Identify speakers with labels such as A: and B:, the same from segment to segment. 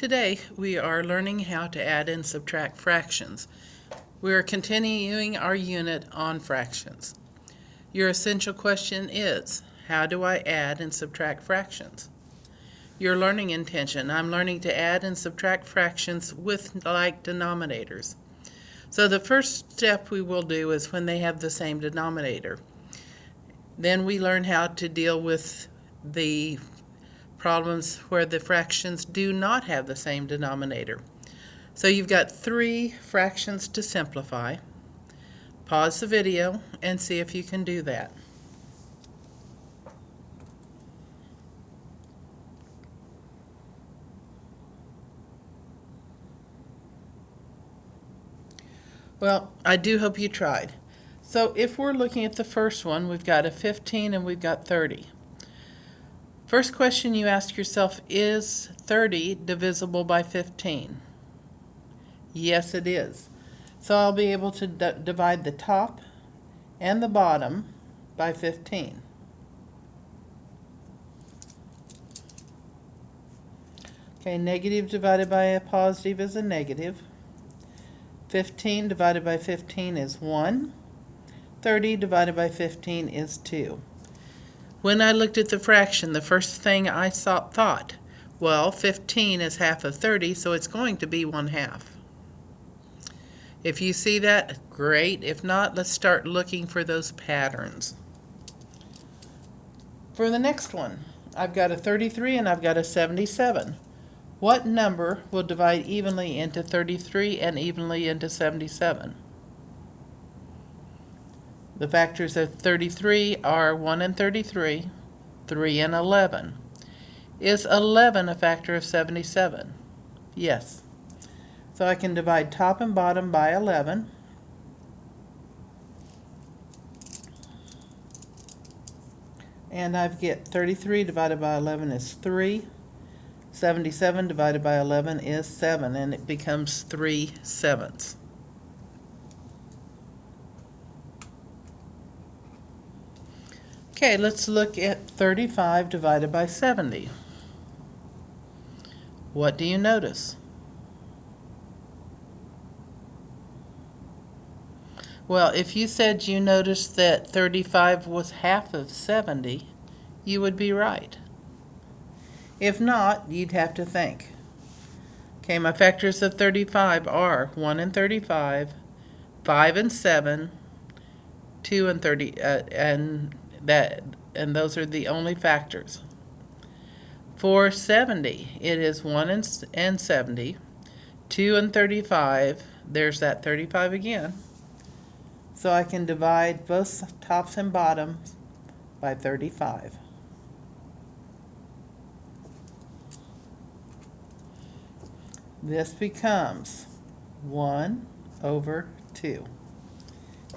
A: Today we are learning how to add and subtract fractions. We are continuing our unit on fractions. Your essential question is, how do I add and subtract fractions? Your learning intention, I'm learning to add and subtract fractions with like denominators. So the first step we will do is when they have the same denominator. Then we learn how to deal with the problems where the fractions do not have the same denominator. So you've got 3 fractions to simplify. Pause the video and see if you can do that. Well, I do hope you tried. So if we're looking at the first one, we've got a 15 and we've got 30. First question you ask yourself, is 30 divisible by 15? Yes, it is. So I'll be able to divide the top and the bottom by 15. Okay, negative divided by a positive is a negative. 15 divided by 15 is 1. 30 divided by 15 is 2. When I looked at the fraction, the first thing I thought, well, 15 is half of 30, so it's going to be 1/2. If you see that, great. If not, let's start looking for those patterns. For the next one, I've got a 33 and I've got a 77. What number will divide evenly into 33 and evenly into 77? The factors of 33 are 1 and 33, 3 and 11. Is 11 a factor of 77? Yes. So I can divide top and bottom by 11. And I get 33 divided by 11 is 3. 77 divided by 11 is 7, and it becomes 3/7. Okay, let's look at 35 divided by 70. What do you notice? Well, if you said you noticed that 35 was half of 70, you would be right. If not, you'd have to think. Okay, my factors of 35 are 1 and 35, 5 and 7, 2 and 30, and those are the only factors. For 70, it is 1 and 70, 2 and 35, there's that 35 again. So I can divide both tops and bottoms by 35. This becomes 1/2.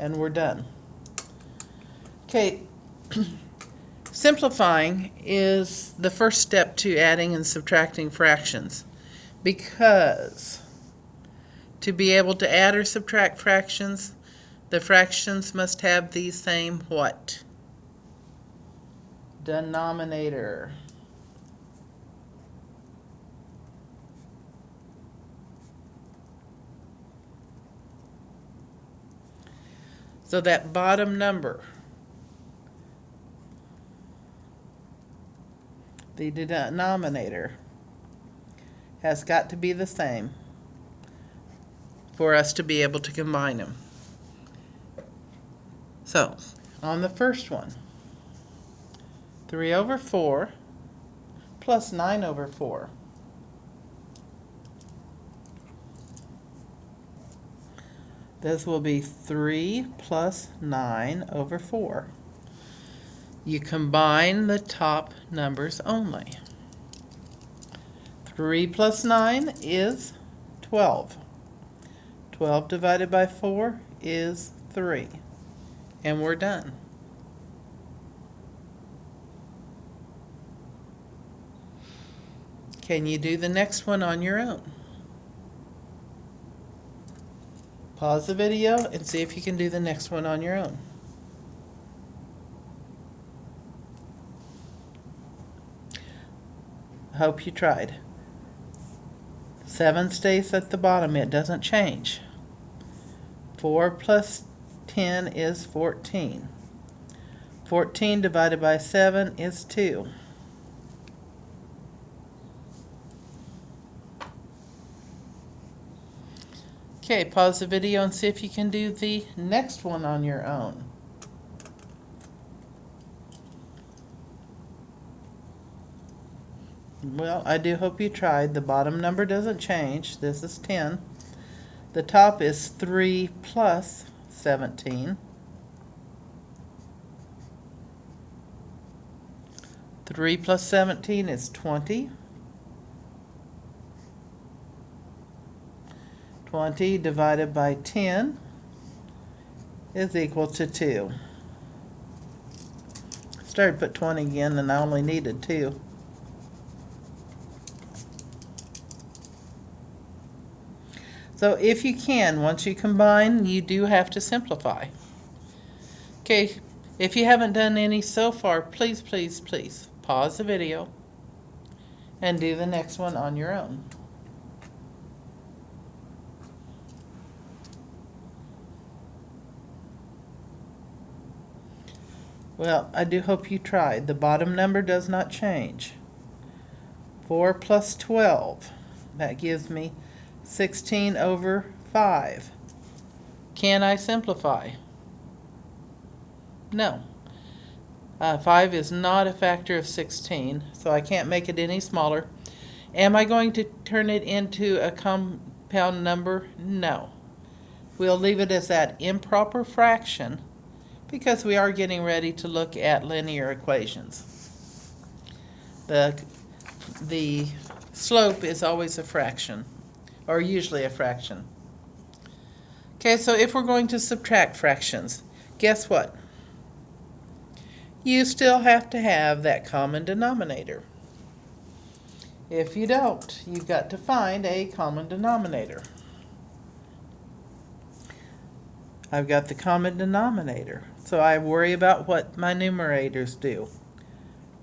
A: And we're done. Okay, simplifying is the first step to adding and subtracting fractions, because to be able to add or subtract fractions, the fractions must have the same what? Denominator. So that bottom number, the denominator, has got to be the same for us to be able to combine them. So, on the first one, 3/4 plus 9/4. This will be 3 plus 9/4. You combine the top numbers only. 3 plus 9 is 12. 12 divided by 4 is 3. And we're done. Can you do the next one on your own? Pause the video and see if you can do the next one on your own. Hope you tried. 7 stays at the bottom, it doesn't change. 4 plus 10 is 14. 14 divided by 7 is 2. Okay, pause the video and see if you can do the next one on your own. Well, I do hope you tried. The bottom number doesn't change. This is 10. The top is 3 plus 17. 3 plus 17 is 20. 20 divided by 10 is equal to 2. Started to put 20 again and I only needed 2. So if you can, once you combine, you do have to simplify. Okay, if you haven't done any so far, please, please, please pause the video and do the next one on your own. Well, I do hope you tried. The bottom number does not change. 4 plus 12, that gives me 16 over 5. Can I simplify? No. 5 is not a factor of 16, so I can't make it any smaller. Am I going to turn it into a compound number? No. We'll leave it as that improper fraction because we are getting ready to look at linear equations. The slope is always a fraction, or usually a fraction. Okay, so if we're going to subtract fractions, guess what? You still have to have that common denominator. If you don't, you've got to find a common denominator. I've got the common denominator, so I worry about what my numerators do.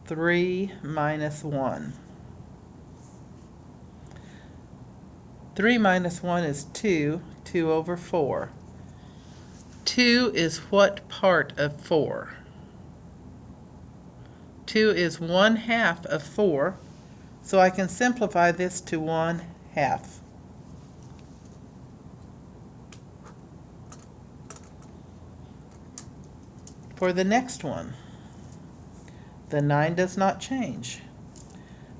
A: 3 minus 1. 3 minus 1 is 2, 2 over 4. 2 is what part of 4? 2 is 1/2 of 4, so I can simplify this to 1/2. For the next one, the 9 does not change.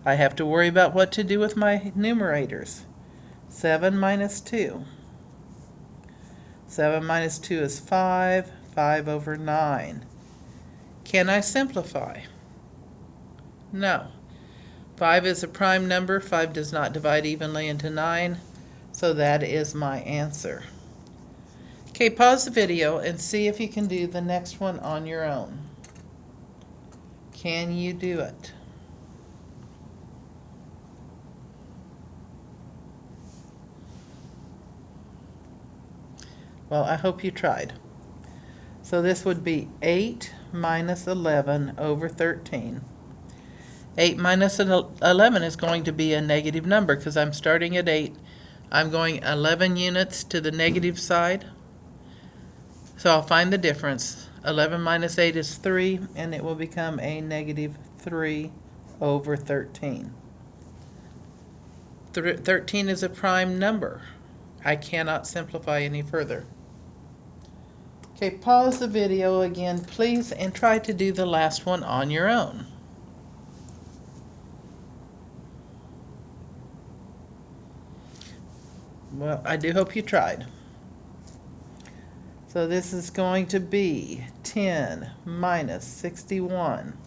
A: I have to worry about what to do with my numerators. 7 minus 2. 7 minus 2 is 5, 5 over 9. Can I simplify? No. 5 is a prime number. 5 does not divide evenly into 9, so that is my answer. Okay, pause the video and see if you can do the next one on your own. Can you do it? Well, I hope you tried. So this would be 8 minus 11 over 13. 8 minus 11 is going to be a negative number because I'm starting at 8. I'm going 11 units to the negative side. So I'll find the difference. 11 minus 8 is 3, and it will become a negative 3 over 13. 13 is a prime number. I cannot simplify any further. Okay, pause the video again, please, and try to do the last one on your own. Well, I do hope you tried. So this is going to be 10 minus 61.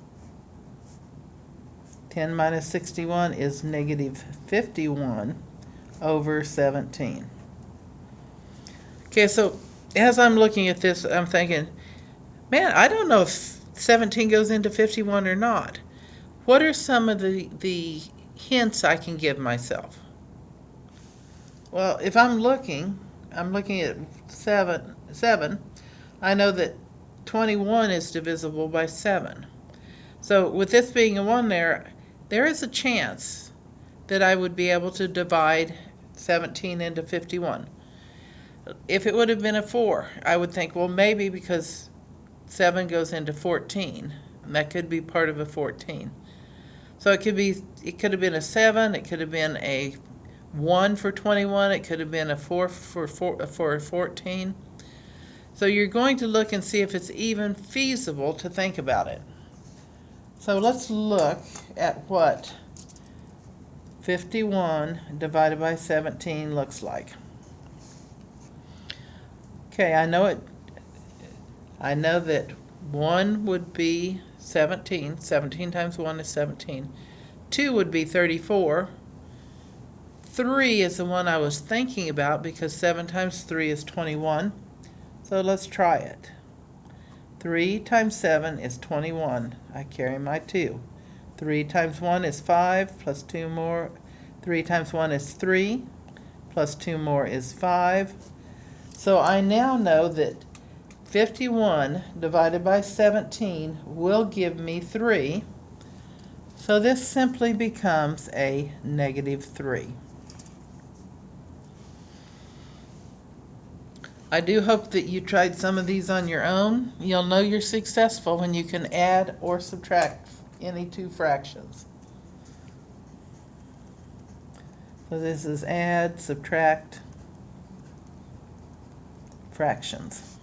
A: 10 minus 61 is negative 51 over 17. Okay, so as I'm looking at this, I'm thinking, man, I don't know if 17 goes into 51 or not. What are some of the hints I can give myself? Well, if I'm looking at 7. I know that 21 is divisible by 7. So with this being a 1 there is a chance that I would be able to divide 17 into 51. If it would have been a 4, I would think, well, maybe because 7 goes into 14, and that could be part of a 14. So it could have been a 7, it could have been a 1 for 21, it could have been a 4 for 14. So you're going to look and see if it's even feasible to think about it. So let's look at what 51 divided by 17 looks like. Okay, I know that 1 would be 17. 17 times 1 is 17. 2 would be 34. 3 is the one I was thinking about because 7 times 3 is 21. So let's try it. 3 times 7 is 21. I carry my 2. 3 times 1 is 5, plus 2 more. 3 times 1 is 3, plus 2 more is 5. So I now know that 51 divided by 17 will give me 3. So this simply becomes a -3. I do hope that you tried some of these on your own. You'll know you're successful when you can add or subtract any two fractions. So this is add, subtract, fractions.